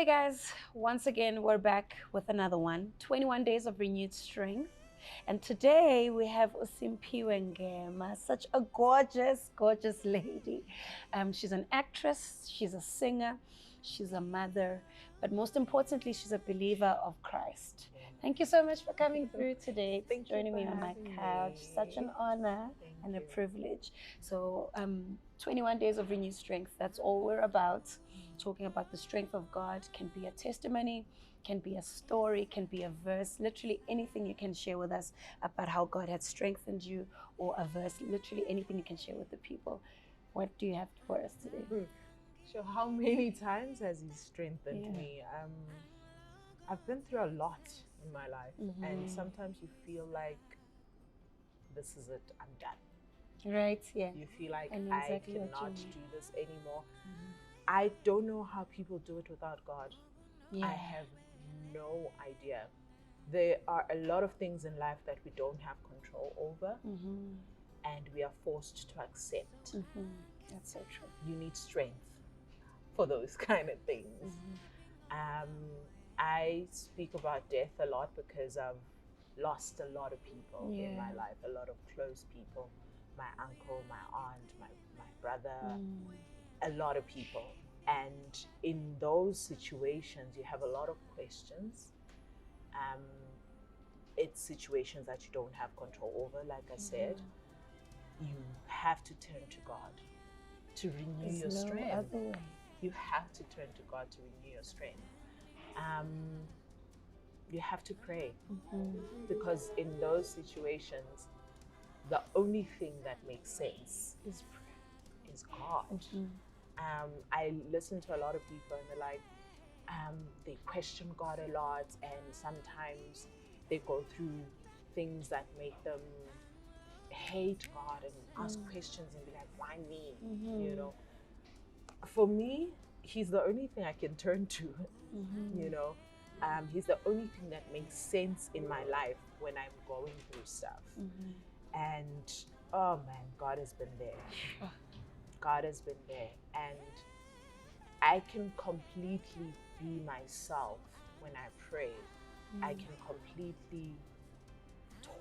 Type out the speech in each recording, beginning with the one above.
Hey guys, once again, we're back with another one 21 days of renewed strength. And today we have Ngema, such a gorgeous, gorgeous lady. She's an actress, she's a singer, she's a mother, but most importantly, she's a believer of Christ. Thank you so much for coming through today, Thank you joining for me on my having couch. me. Such an honor and a you. privilege. So, 21 days of renewed strength, that's all we're about. Talking about the strength of God can be a testimony, can be a story, can be a verse, literally anything you can share with us about how God had strengthened you, or a verse, literally anything you can share with the people. What do you have for us today? So how many times has he strengthened me? I've been through a lot in my life, and sometimes you feel like this is it, I'm done. Right, yeah. You feel like I cannot do this anymore. I don't know how people do it without God. Yeah. I have no idea. There are a lot of things in life that we don't have control over, and we are forced to accept. That's so true. You need strength for those kind of things. I speak about death a lot because I've lost a lot of people in my life, a lot of close people, my uncle, my aunt, my brother, a lot of people. And in those situations, you have a lot of questions. It's situations that you don't have control over, like I said. You have to turn to God to renew your strength. Other way. You have to turn to God to renew your strength. You have to pray, because in those situations, the only thing that makes sense is God. I listen to a lot of people, and they're like, they question God a lot, and sometimes they go through things that make them hate God and ask questions and be like, why me? You know, for me, he's the only thing I can turn to. You know, he's the only thing that makes sense in my life when I'm going through stuff. And oh man, God has been there. God has been there, and I can completely be myself when I pray. I can completely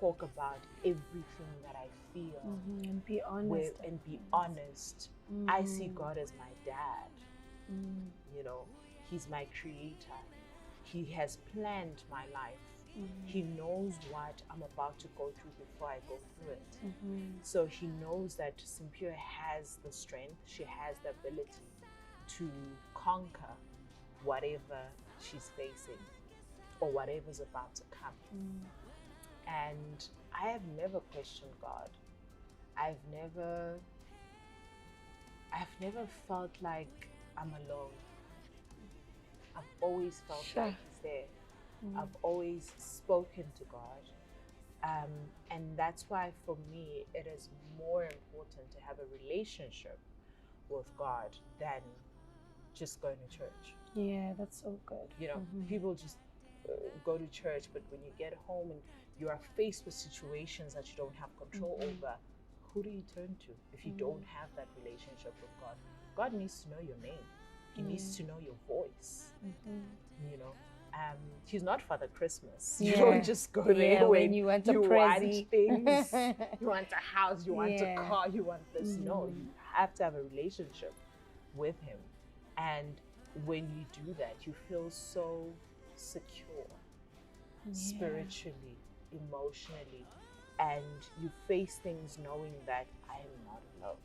talk about everything that I feel and be honest. I see God as my dad. You know, he's my creator. He has planned my life. He knows what I'm about to go through before I go through it. So he knows that Simz has the strength, she has the ability to conquer whatever she's facing or whatever's about to come. And I have never questioned God. I've never felt like I'm alone. I've always felt like he's there. I've always spoken to God. And that's why for me, it is more important to have a relationship with God than just going to church. Yeah, that's so good. You know, people just go to church, but when you get home and you are faced with situations that you don't have control over, who do you turn to if you don't have that relationship with God? God needs to know your name. He needs to know your voice. You know, he's not Father Christmas. You don't just go there when you want things. You want a house, you want a car, you want this. No, you have to have a relationship with him. And when you do that, you feel so secure, spiritually, emotionally, and you face things knowing that I am not alone.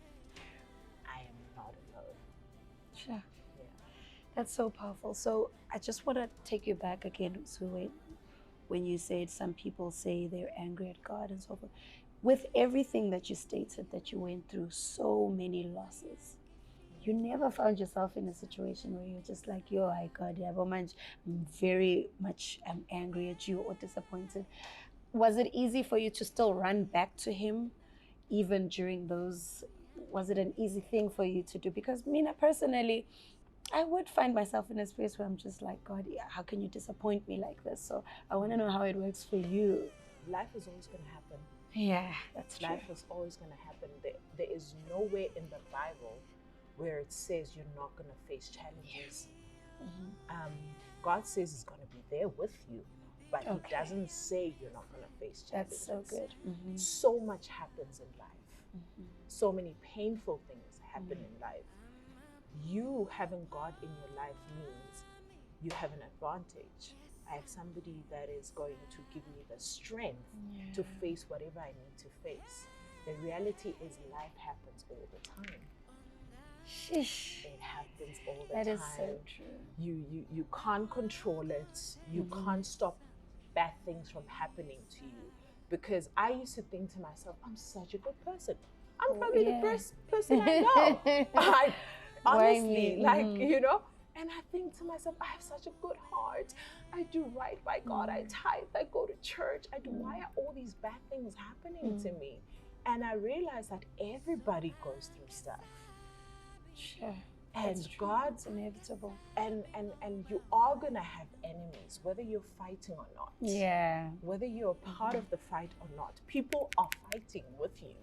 I am not alone. Sure. Yeah. That's so powerful. So I just want to take you back again to when you said some people say they're angry at God and so forth. With everything that you stated that you went through, so many losses, you never found yourself in a situation where you're just like, yo, I'm very much angry at you or disappointed. Was it easy for you to still run back to him even during those? Was it an easy thing for you to do? Because me personally, I would find myself in a space where I'm just like, God, how can you disappoint me like this? So I want to know how it works for you. Life is always going to happen. Yeah, that's true. Life is always going to happen. There is nowhere in the Bible where it says you're not going to face challenges. God says He's going to be there with you, but He Okay. doesn't say you're not going to face challenges. That's so good. So much happens in life. So many painful things happen in life. You having God in your life means you have an advantage. I have somebody that is going to give me the strength to face whatever I need to face. The reality is life happens all the time. Sheesh. It happens all the time. That is so true. You can't control it. You can't stop bad things from happening to you. Because I used to think to myself, I'm such a good person. I'm probably the best person I know. Honestly, you know, and I think to myself, I have such a good heart. I do right by God. I tithe. I go to church. I do. Why are all these bad things happening to me? And I realized that everybody goes through stuff. Sure. And God's inevitable. And you are gonna have enemies, whether you're fighting or not. Yeah. Whether you're part of the fight or not. People are fighting with you.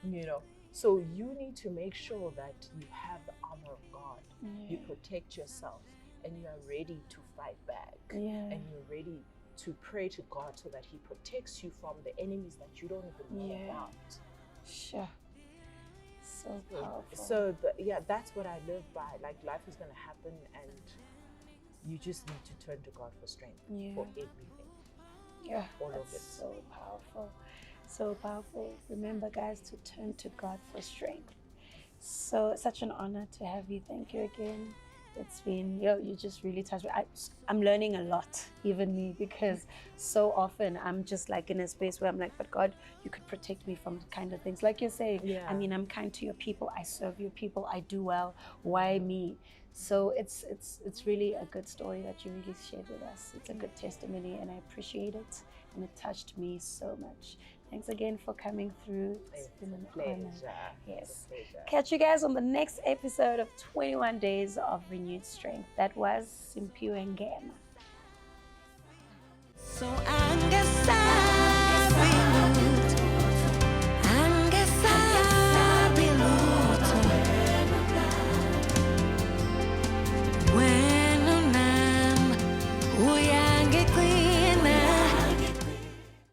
You know. So you need to make sure that you have the armor of God. You protect yourself and you are ready to fight back. And you're ready to pray to God so that He protects you from the enemies that you don't even know about. Sure. So powerful. So that's what I live by. Like, life is going to happen and you just need to turn to God for strength for everything. Yeah, all of it. So powerful. So powerful. Remember, guys, to turn to God for strength. So such an honor to have you. Thank you again. It's been, you just really touched me. I'm learning a lot, even me, because so often I'm just like in a space where I'm like, but God, you could protect me from kind of things. Like you're saying, I mean, I'm kind to your people. I serve your people. I do well. Why me? So it's really a good story that you really shared with us. It's a good testimony and I appreciate it. And it touched me so much. Thanks again for coming through. It's been an honor. Yes. Catch you guys on the next episode of 21 Days of Renewed Strength. That was Simz and Ngema. So I'm